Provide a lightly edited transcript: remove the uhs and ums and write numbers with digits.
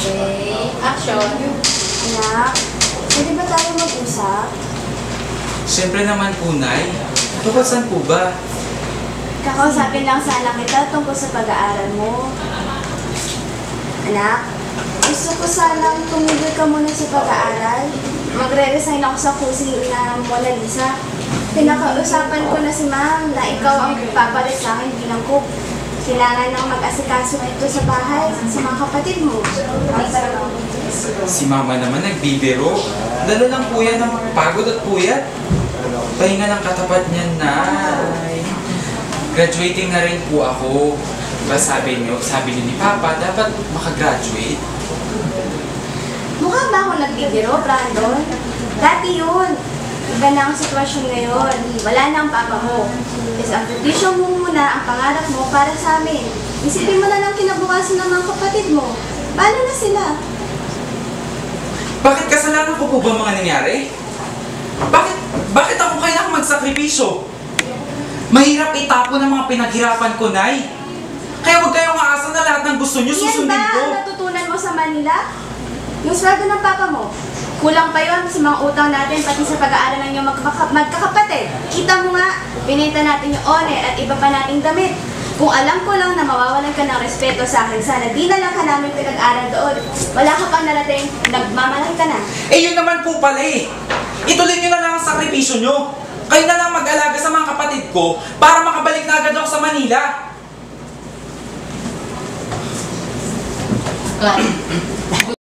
Okay, action. Anak, pwede ba tayo mag-usap? Siyempre naman po, Nay. Tungkol saan po ba? Kakausapin lang sana kita tungkol sa pag-aaral mo. Anak, gusto ko sanang tumigil ka muna sa pag-aaral. Magre-resign ako sa kusing na Mona Lisa. Pinakausapan ko na si Ma'am na ikaw ang papalit sa akin bilang cook. Kailangan nang mag-asikaso dito sa bahay sa mga kapatid mo. Si Mama naman nagbibiro. Dala lang po yan ng pagod at puyat. Pahinga ng katapat niyan, Nay. Graduating na rin po ako. Diba sabi niyo ni Papa, dapat makagraduate. Mukha ba ako nagbibiro, Brandon? Dati yun. Iba na ang sitwasyon ngayon. Wala na ang papa mo. Isakripisyo mo muna ang pangarap mo para sa amin. Isipin mo na lang kinabukasan ng mga kapatid mo. Paano na sila? Bakit kasalanan ko po ba mga nangyari? Bakit ako kailangang magsakripisyo? Mahirap itapon ang mga pinaghirapan ko, Nay. Kaya huwag kayong aasa na lahat ng gusto niyo susundin Yan ba ko. ang natutunan mo sa Manila? Yung sweldo ng papa mo? Kulang pa yun sa mga utang natin, pati sa pag-aaral ng iyong magkakapatid. Kita mo nga, binenta natin yung owner at iba pa nating damit. Kung alam ko lang na mawawalan ka ng respeto sa akin, sana di na lang ka namin pinag-aral doon. Wala ka pang narating, nagmamalaki ka na. Eh yun naman po pala eh. Ituloy nyo na lang ang sakripisyo nyo. Kayo na lang mag-alaga sa mga kapatid ko para makabalik na agad ako sa Manila. Cut.